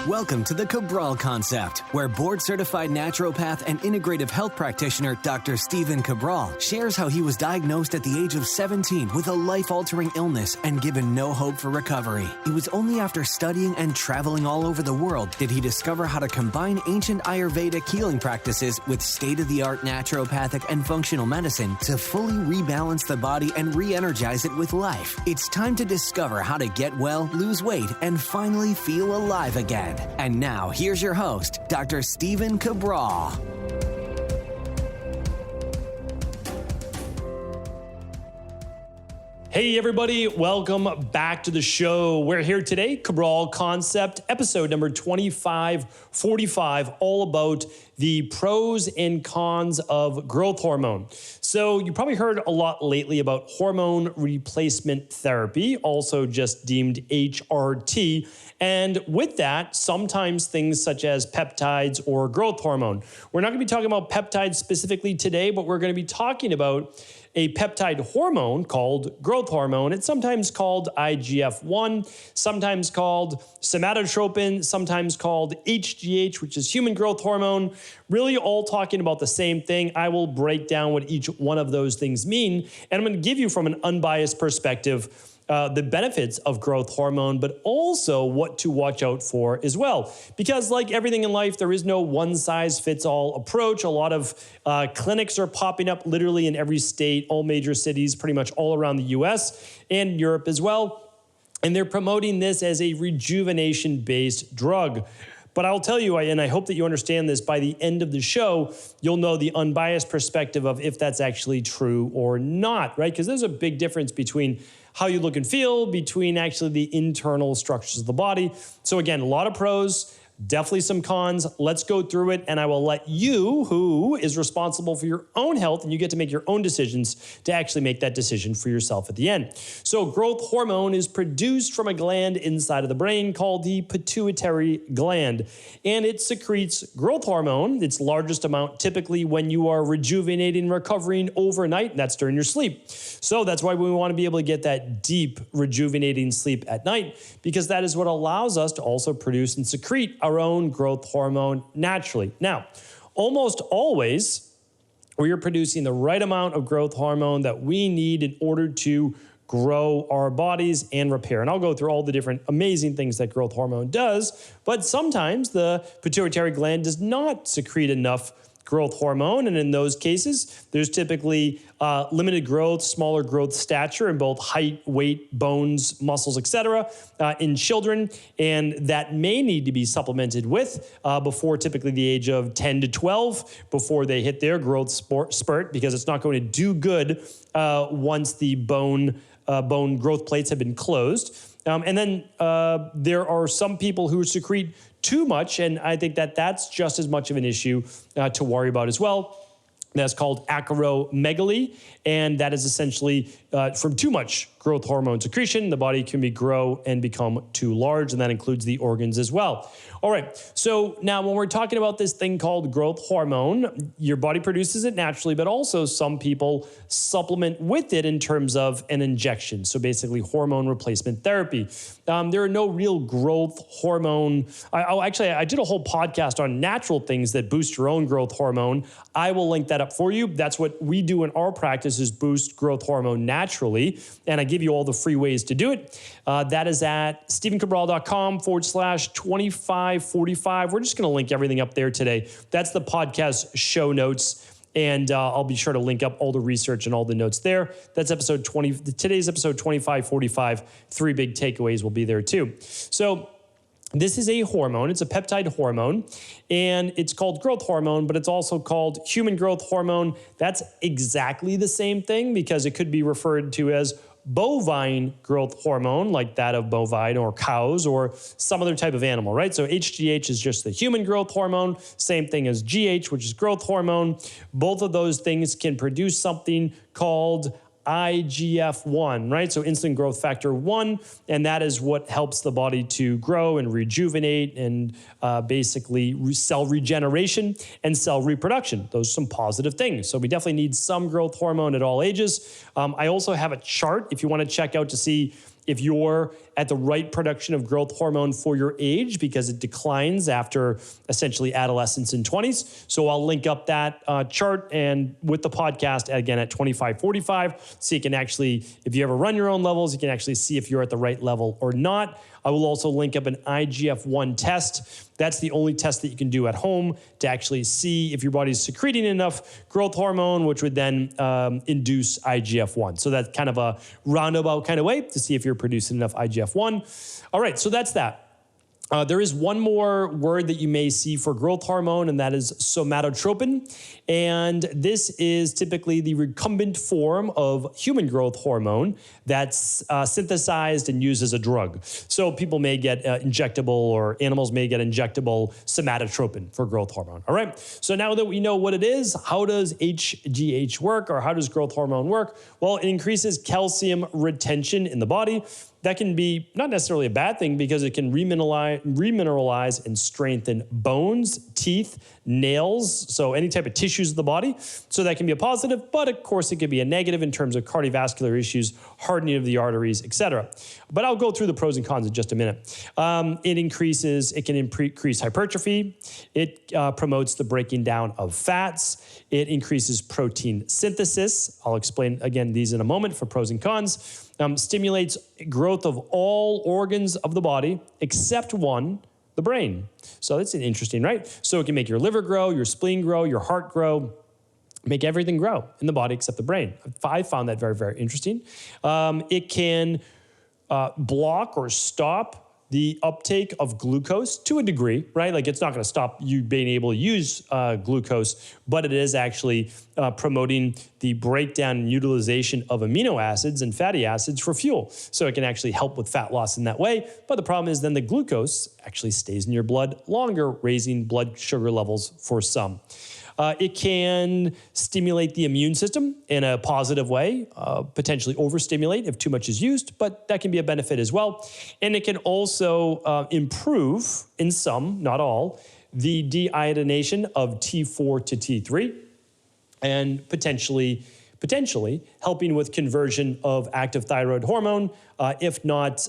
Welcome to the Cabral Concept, where board-certified naturopath and integrative health practitioner Dr. Stephen Cabral shares how he was diagnosed at the age of 17 with a life-altering illness and given no hope for recovery. It was only after studying and traveling all over the world did he discover how to combine ancient Ayurvedic healing practices with state-of-the-art naturopathic and functional medicine to fully rebalance the body and re-energize it with life. It's time to discover how to get well, lose weight, and finally feel alive again. And now, here's your host, Dr. Stephen Cabral. Hey everybody, welcome back to the show. We're here today, Cabral Concept, episode number 2545, all about the pros and cons of growth hormone. So you probably heard a lot lately about hormone replacement therapy, also just deemed HRT. And with that, sometimes things such as peptides or growth hormone. We're not going to be talking about peptides specifically today, but we're going to be talking about a peptide hormone called growth hormone. It's sometimes called IGF-1, sometimes called somatotropin, sometimes called HGH, which is human growth hormone, really all talking about the same thing. I will break down what each one of those things mean, and I'm going to give you from an unbiased perspective the benefits of growth hormone, but also what to watch out for as well. Because like everything in life, there is no one-size-fits-all approach. A lot of clinics are popping up literally in every state, all major cities, pretty much all around the US and Europe as well. And they're promoting this as a rejuvenation-based drug. But I'll tell you, and I hope that you understand this, by the end of the show, you'll know the unbiased perspective of if that's actually true or not, right? Because there's a big difference between how you look and feel, between actually the internal structures of the body. So again, a lot of pros, definitely some cons. Let's go through it, and I will let you, who is responsible for your own health, and you get to make your own decisions, to actually make that decision for yourself at the end. So growth hormone is produced from a gland inside of the brain called the pituitary gland, and it secretes growth hormone, its largest amount typically when you are rejuvenating, recovering overnight, and that's during your sleep. So that's why we want to be able to get that deep rejuvenating sleep at night, because that is what allows us to also produce and secrete our own growth hormone naturally. Now, almost always, we are producing the right amount of growth hormone that we need in order to grow our bodies and repair. And I'll go through all the different amazing things that growth hormone does, but sometimes the pituitary gland does not secrete enough growth hormone, and in those cases, there's typically limited growth, smaller growth stature in both height, weight, bones, muscles, etc. In children, and that may need to be supplemented with before typically the age of 10 to 12, before they hit their growth spurt, because it's not going to do good once the bone growth plates have been closed. And then there are some people who secrete too much, and I think that that's just as much of an issue to worry about as well. That's called acromegaly, and that is essentially from too much growth hormone secretion. The body can grow and become too large, and that includes the organs as well. All right, so now when we're talking about this thing called growth hormone, your body produces it naturally, but also some people supplement with it in terms of an injection. So basically hormone replacement therapy. There are no real growth hormone. I did a whole podcast on natural things that boost your own growth hormone. I will link that up for you. That's what we do in our practice, is boost growth hormone naturally. And I give you all the free ways to do it. That is at stephencabral.com/2545. We're just going to link everything up there today. That's the podcast show notes. And I'll be sure to link up all the research and all the notes there. That's today's episode 2545. 3 big takeaways will be there too. So this is a hormone. It's a peptide hormone, and it's called growth hormone, but it's also called human growth hormone. That's exactly the same thing, because it could be referred to as bovine growth hormone, like that of bovine or cows or some other type of animal, right? So HGH is just the human growth hormone, same thing as GH, which is growth hormone. Both of those things can produce something called IGF-1, right? So insulin growth factor 1, and that is what helps the body to grow and rejuvenate and basically cell regeneration and cell reproduction. Those are some positive things. So we definitely need some growth hormone at all ages. I also have a chart if you want to check out to see if you're at the right production of growth hormone for your age because it declines after essentially adolescence and 20s. So I'll link up that chart and with the podcast again at 25-45. So you can actually, if you ever run your own levels, you can actually see if you're at the right level or not. I will also link up an IGF-1 test. That's the only test that you can do at home to actually see if your body's secreting enough growth hormone, which would then induce IGF-1. So that's kind of a roundabout kind of way to see if you're producing enough IGF-1. All right, so that's that. There is one more word that you may see for growth hormone, and that is somatotropin. And this is typically the recombinant form of human growth hormone that's synthesized and used as a drug. So people may get injectable, or animals may get injectable somatotropin for growth hormone. All right. So now that we know what it is, how does HGH work, or how does growth hormone work? Well, it increases calcium retention in the body. That can be not necessarily a bad thing because it can remineralize and strengthen bones, teeth, nails, so any type of tissues of the body. So that can be a positive, but of course it could be a negative in terms of cardiovascular issues, hardening of the arteries, etc. But I'll go through the pros and cons in just a minute. It can increase hypertrophy. It promotes the breaking down of fats. It increases protein synthesis. I'll explain again these in a moment for pros and cons. Stimulates growth of all organs of the body except one, the brain. So that's interesting, right? So it can make your liver grow, your spleen grow, your heart grow, make everything grow in the body except the brain. I found that very, very interesting. It can block or stop the uptake of glucose to a degree, right? Like it's not going to stop you being able to use glucose, but it is actually promoting the breakdown and utilization of amino acids and fatty acids for fuel. So it can actually help with fat loss in that way. But the problem is then the glucose actually stays in your blood longer, raising blood sugar levels for some. It can stimulate the immune system in a positive way, potentially overstimulate if too much is used, but that can be a benefit as well. And it can also improve, in some, not all, the deiodination of T4 to T3, and potentially helping with conversion of active thyroid hormone, if not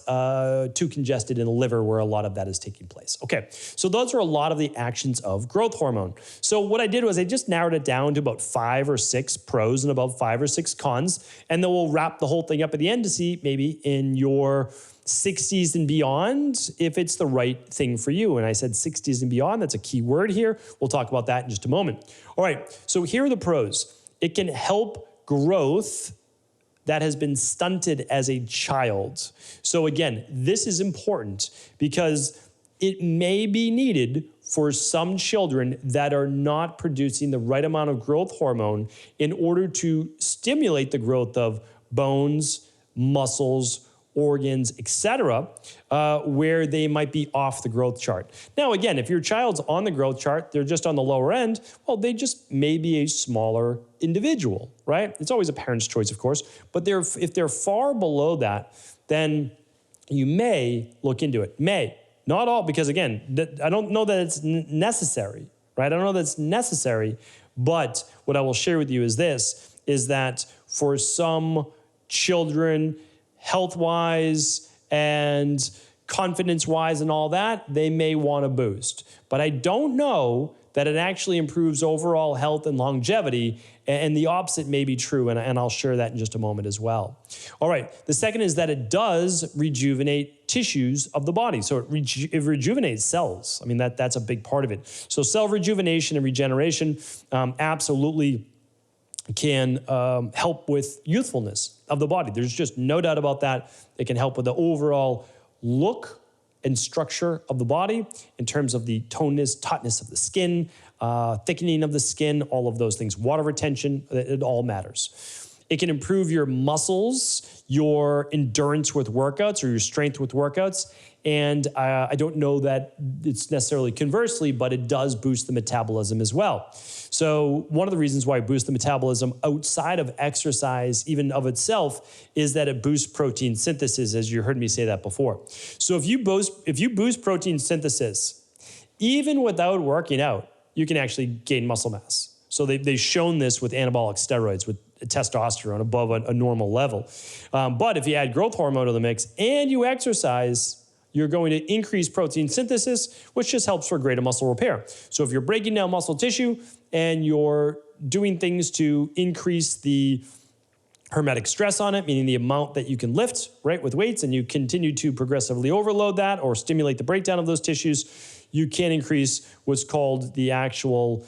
too congested in the liver where a lot of that is taking place. Okay, so those are a lot of the actions of growth hormone. So what I did was I just narrowed it down to about 5 or 6 pros and about 5 or 6 cons, and then we'll wrap the whole thing up at the end to see maybe in your 60s and beyond if it's the right thing for you. And I said 60s and beyond, that's a key word here. We'll talk about that in just a moment. All right, so here are the pros. It can help growth that has been stunted as a child. So again, this is important because it may be needed for some children that are not producing the right amount of growth hormone in order to stimulate the growth of bones, muscles, organs, etc., where they might be off the growth chart. Now, again, if your child's on the growth chart, they're just on the lower end, well, they just may be a smaller individual, right? It's always a parent's choice, of course, but if they're far below that, then you may look into it. May. Not all, because again, I don't know that it's necessary, right? I don't know that it's necessary, but what I will share with you is this, is that for some children, health-wise and confidence-wise and all that, they may want to boost. But I don't know that it actually improves overall health and longevity, and the opposite may be true, and I'll share that in just a moment as well. All right, the second is that it does rejuvenate tissues of the body. So it rejuvenates cells. I mean, that's a big part of it. So cell rejuvenation and regeneration absolutely can help with youthfulness of the body. There's just no doubt about that. It can help with the overall look and structure of the body in terms of the toneness, tautness of the skin, thickening of the skin, all of those things. Water retention, it all matters. It can improve your muscles, your endurance with workouts, or your strength with workouts. And I don't know that it's necessarily conversely, but it does boost the metabolism as well. So one of the reasons why it boosts the metabolism outside of exercise, even of itself, is that it boosts protein synthesis, as you heard me say that before. So if you boost protein synthesis, even without working out, you can actually gain muscle mass. So they've shown this with anabolic steroids, with testosterone above a normal level. But if you add growth hormone to the mix and you exercise, you're going to increase protein synthesis, which just helps for greater muscle repair. So if you're breaking down muscle tissue and you're doing things to increase the hermetic stress on it, meaning the amount that you can lift, right, with weights, and you continue to progressively overload that or stimulate the breakdown of those tissues, you can increase what's called the actual,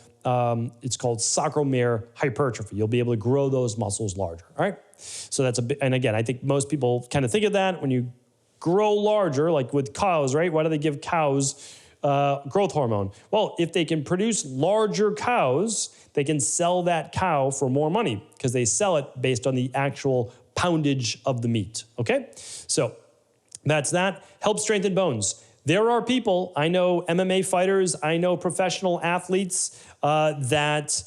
it's called sarcomere hypertrophy. You'll be able to grow those muscles larger, all right? So that's a bit, and again, I think most people kind of think of that when you grow larger, like with cows, right? Why do they give cows growth hormone? Well, if they can produce larger cows, they can sell that cow for more money because they sell it based on the actual poundage of the meat, okay? So that's that. Helps strengthen bones. There are people, I know MMA fighters, I know professional athletes that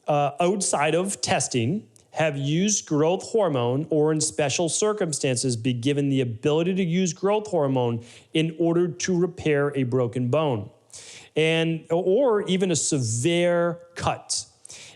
outside of testing have used growth hormone or in special circumstances be given the ability to use growth hormone in order to repair a broken bone or even a severe cut.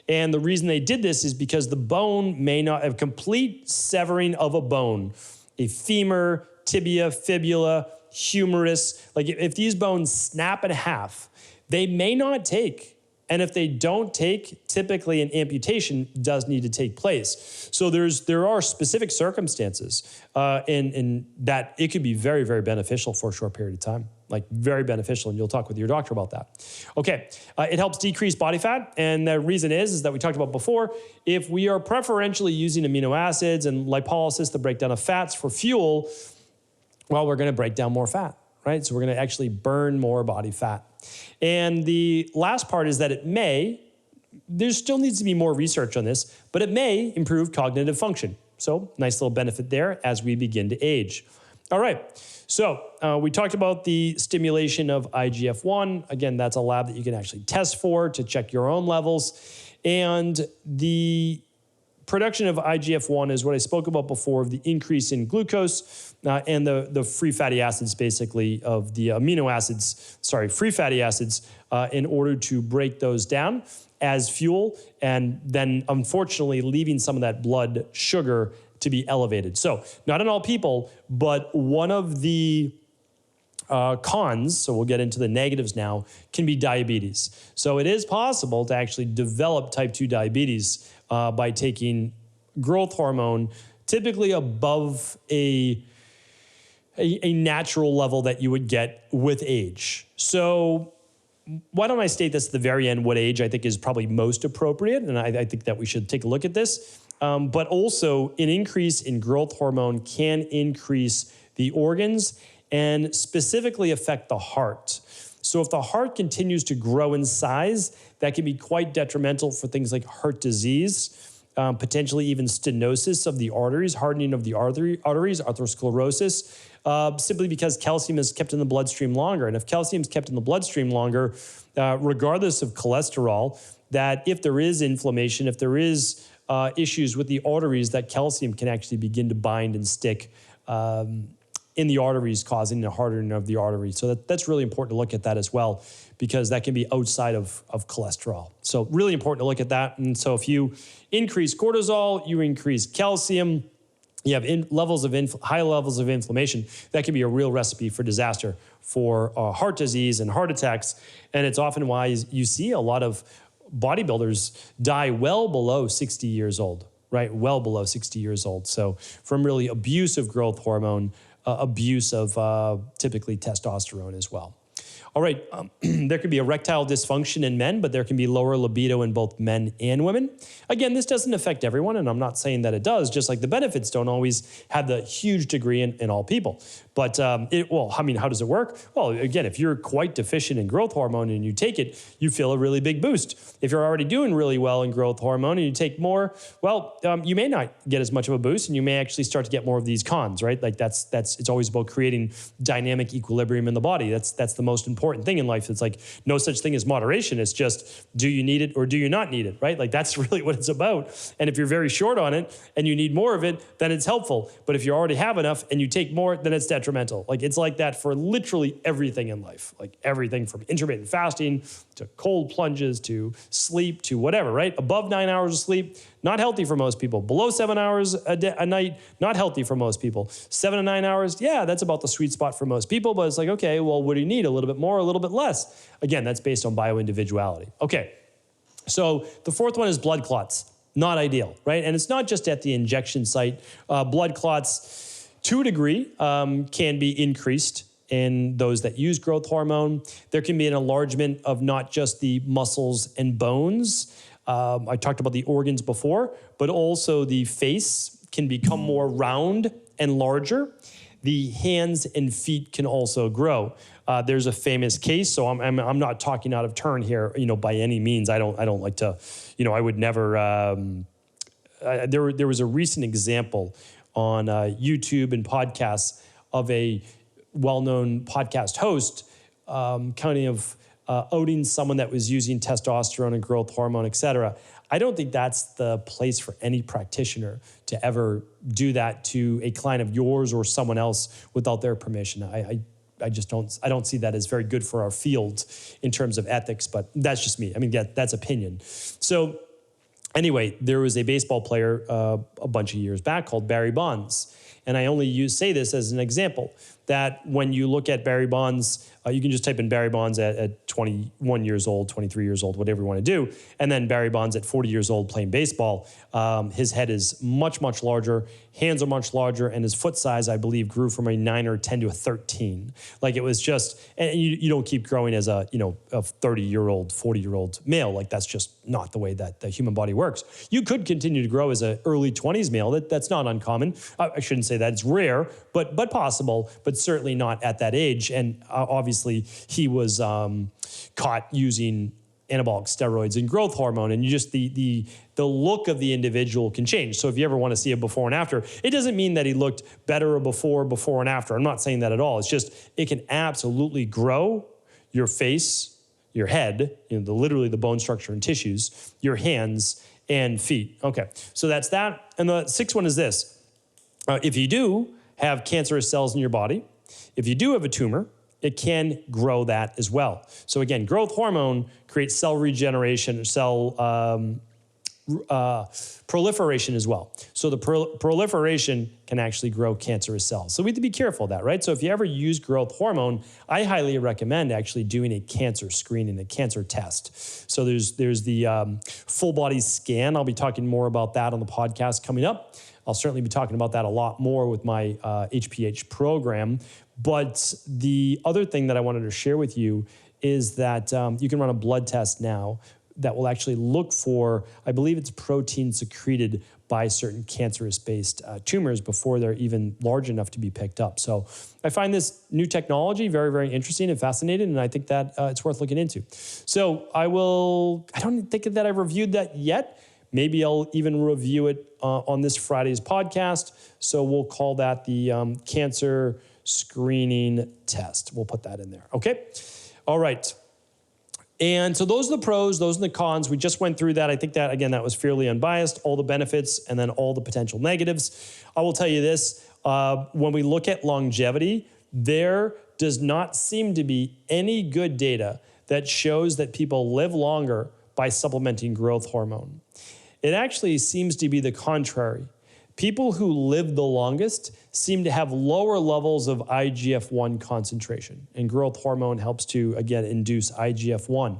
And the reason they did this is because the bone may not have complete severing of a bone, a femur, tibia, fibula, humerus. Like if these bones snap in half, they may not take. And if they don't take, typically an amputation does need to take place. So there are specific circumstances in that it could be very, very beneficial for a short period of time, like very beneficial, and you'll talk with your doctor about that. Okay, it helps decrease body fat, and the reason is that we talked about before, if we are preferentially using amino acids and lipolysis, the breakdown of fats for fuel, well, we're gonna break down more fat, right? So we're gonna actually burn more body fat. And the last part is that there still needs to be more research on this, but it may improve cognitive function. So nice little benefit there as we begin to age. All right, so we talked about the stimulation of IGF-1. Again, that's a lab that you can actually test for to check your own levels. And the production of IGF-1 is what I spoke about before, of the increase in glucose and the free fatty acids, basically, of the amino acids, free fatty acids, in order to break those down as fuel, and then unfortunately leaving some of that blood sugar to be elevated. So not in all people, but one of the cons, so we'll get into the negatives now, can be diabetes. So it is possible to actually develop type 2 diabetes by taking growth hormone, typically above a natural level that you would get with age. So why don't I state this at the very end, what age I think is probably most appropriate, and I think that we should take a look at this. But also, an increase in growth hormone can increase the organs and specifically affect the heart. So if the heart continues to grow in size, that can be quite detrimental for things like heart disease, potentially even stenosis of the arteries, hardening of the arteries, atherosclerosis, simply because calcium is kept in the bloodstream longer. And if calcium is kept in the bloodstream longer, regardless of cholesterol, that if there is inflammation, if there is issues with the arteries, that calcium can actually begin to bind and stick in the arteries, causing a hardening of the artery. So that's really important to look at that as well, because that can be outside of cholesterol. So really important to look at that. And so if you increase cortisol, you increase calcium, you have high levels of inflammation, that can be a real recipe for disaster for heart disease and heart attacks. And it's often why you see a lot of bodybuilders die well below 60 years old, right? Well below 60 years old. So from really abuse of growth hormone, abuse of typically testosterone as well. All right, there can be erectile dysfunction in men, but there can be lower libido in both men and women. Again, this doesn't affect everyone, and I'm not saying that it does, just like the benefits don't always have the huge degree in all people. But, how does it work? Well, again, if you're quite deficient in growth hormone and you take it, you feel a really big boost. If you're already doing really well in growth hormone and you take more, well, you may not get as much of a boost, and you may actually start to get more of these cons, right? Like it's always about creating dynamic equilibrium in the body. That's the most important thing in life. It's like no such thing as moderation. It's just, do you need it or do you not need it, right? Like that's really what it's about. And if you're very short on it and you need more of it, then it's helpful. But if you already have enough and you take more, then it's detrimental. detrimental. Like it's like that for literally everything in life, like everything from intermittent fasting to cold plunges to sleep to whatever, right? Above 9 hours of sleep, not healthy for most people. Below 7 hours a night, not healthy for most people. 7 to 9 hours, yeah, that's about the sweet spot for most people, but it's like, okay, well, what do you need? A little bit more, a little bit less? Again, that's based on bio-individuality. Okay, so the fourth one is blood clots. Not ideal, right? And it's not just at the injection site. Blood clots, to a degree, can be increased in those that use growth hormone. There can be an enlargement of not just the muscles and bones. I talked about the organs before, but also the face can become more round and larger. The hands and feet can also grow. There's a famous case, so I'm not talking out of turn here, by any means. I don't like to, I would never. There was a recent example on YouTube and podcasts of a well-known podcast host kind of outing someone that was using testosterone and growth hormone, et cetera. I don't think that's the place for any practitioner to ever do that to a client of yours or someone else without their permission. I just don't see that as very good for our field in terms of ethics, but that's just me. I mean, that's opinion. So anyway, there was a baseball player a bunch of years back called Barry Bonds. And I only say this as an example, that when you look at Barry Bonds, you can just type in Barry Bonds at 21 years old, 23 years old, whatever you want to do. And then Barry Bonds at 40 years old playing baseball. His head is much, much larger. Hands are much larger. And his foot size, I believe, grew from a 9 or a 10 to a 13. Like it was just, and you don't keep growing as a 30-year-old, 40-year-old male. Like that's just not the way that the human body works. You could continue to grow as an early 20s male. That's not uncommon. I shouldn't say that. It's rare, but possible, but certainly not at that age. And obviously, he was caught using anabolic steroids and growth hormone, and you just the look of the individual can change. So if you ever want to see a before and after, it doesn't mean that he looked better before and after. I'm not saying that at all. It's just it can absolutely grow your face, your head, literally the bone structure and tissues, your hands and feet. Okay, so that's that. And the sixth one is this: if you do have cancerous cells in your body, if you do have a tumor, it can grow that as well. So again, growth hormone creates cell regeneration, cell proliferation as well. So the proliferation can actually grow cancerous cells. So we have to be careful of that, right? So if you ever use growth hormone, I highly recommend actually doing a cancer screening, a cancer test. So there's the full body scan. I'll be talking more about that on the podcast coming up. I'll certainly be talking about that a lot more with my HPH program. But the other thing that I wanted to share with you is that you can run a blood test now that will actually look for, I believe it's protein secreted by certain cancerous-based tumors before they're even large enough to be picked up. So I find this new technology very, very interesting and fascinating, and I think that it's worth looking into. So I don't think that I've reviewed that yet. Maybe I'll even review it on this Friday's podcast. So we'll call that the cancer screening test. We'll put that in there. Okay. All right. And so those are the pros, those are the cons. We just went through that. I think that, again, that was fairly unbiased, all the benefits and then all the potential negatives. I will tell you this, when we look at longevity, there does not seem to be any good data that shows that people live longer by supplementing growth hormone. It actually seems to be the contrary. People who live the longest seem to have lower levels of IGF-1 concentration, and growth hormone helps to, again, induce IGF-1.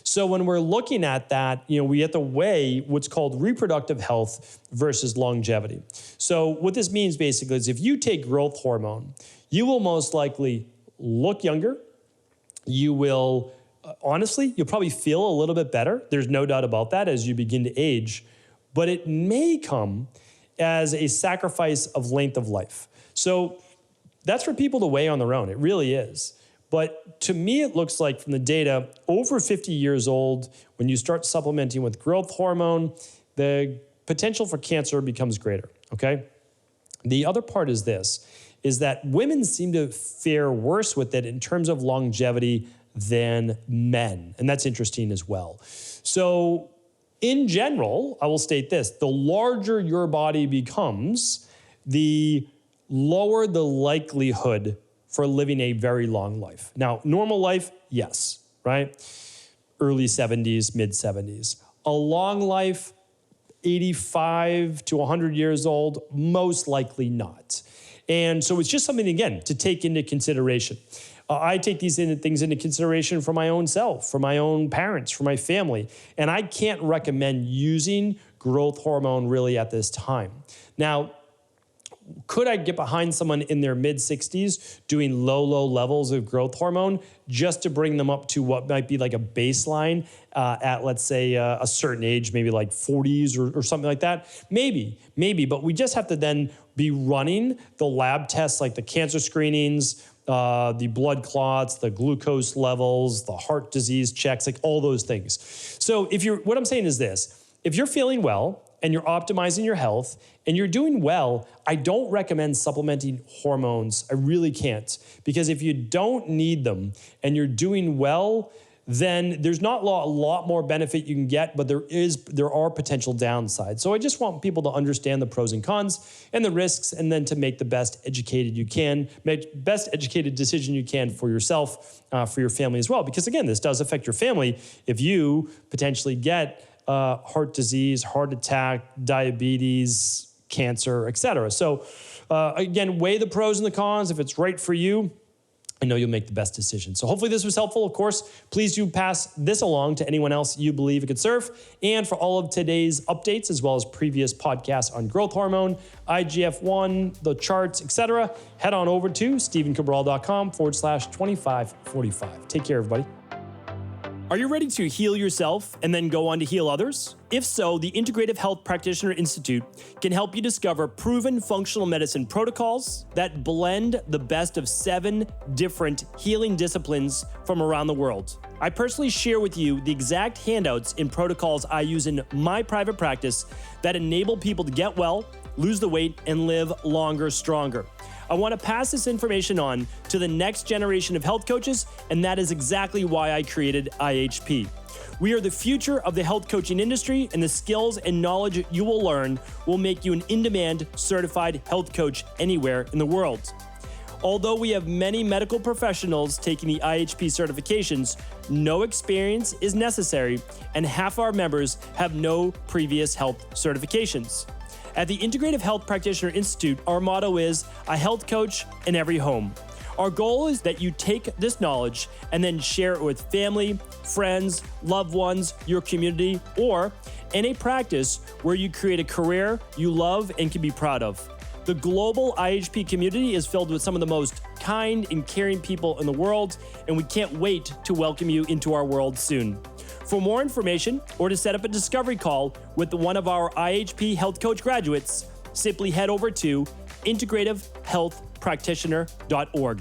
So when we're looking at that, we have to weigh what's called reproductive health versus longevity. So what this means basically is if you take growth hormone, you will most likely look younger. You will, honestly, you'll probably feel a little bit better. There's no doubt about that as you begin to age, but it may come as a sacrifice of length of life. So that's for people to weigh on their own. It really is. But to me, it looks like from the data, over 50 years old, when you start supplementing with growth hormone, the potential for cancer becomes greater, okay? The other part is this, is that women seem to fare worse with it in terms of longevity than men. And that's interesting as well. So in general, I will state this, the larger your body becomes, the lower the likelihood for living a very long life. Now, normal life, yes, right? Early 70s, mid 70s. A long life, 85 to 100 years old, most likely not. And so it's just something, again, to take into consideration. I take these things into consideration for my own self, for my own parents, for my family. And I can't recommend using growth hormone really at this time. Now, could I get behind someone in their mid-60s doing low levels of growth hormone just to bring them up to what might be like a baseline at, let's say, a certain age, maybe like 40s or something like that? Maybe. But we just have to then be running the lab tests like the cancer screenings, the blood clots, the glucose levels, the heart disease checks, like all those things. So what I'm saying is this, if you're feeling well and you're optimizing your health and you're doing well, I don't recommend supplementing hormones. I really can't. Because if you don't need them and you're doing well, then there's not a lot more benefit you can get, but there are potential downsides. So I just want people to understand the pros and cons and the risks, and then to make the best educated decision you can for yourself, for your family as well. Because again, this does affect your family if you potentially get heart disease, heart attack, diabetes, cancer, etc. So again, weigh the pros and the cons. If it's right for you, I know you'll make the best decision. So hopefully this was helpful. Of course, please do pass this along to anyone else you believe it could serve. And for all of today's updates, as well as previous podcasts on growth hormone, IGF-1, the charts, etc., head on over to stevencabral.com/2545. Take care, everybody. Are you ready to heal yourself and then go on to heal others? If so, the Integrative Health Practitioner Institute can help you discover proven functional medicine protocols that blend the best of 7 different healing disciplines from around the world. I personally share with you the exact handouts and protocols I use in my private practice that enable people to get well, lose the weight, and live longer, stronger. I want to pass this information on to the next generation of health coaches, and that is exactly why I created IHP. We are the future of the health coaching industry, and the skills and knowledge you will learn will make you an in-demand certified health coach anywhere in the world. Although we have many medical professionals taking the IHP certifications, no experience is necessary, and half our members have no previous health certifications. At the Integrative Health Practitioner Institute, our motto is a health coach in every home. Our goal is that you take this knowledge and then share it with family, friends, loved ones, your community, or in a practice where you create a career you love and can be proud of. The global IHP community is filled with some of the most kind and caring people in the world, and we can't wait to welcome you into our world soon. For more information or to set up a discovery call with one of our IHP Health Coach graduates, simply head over to integrativehealthpractitioner.org.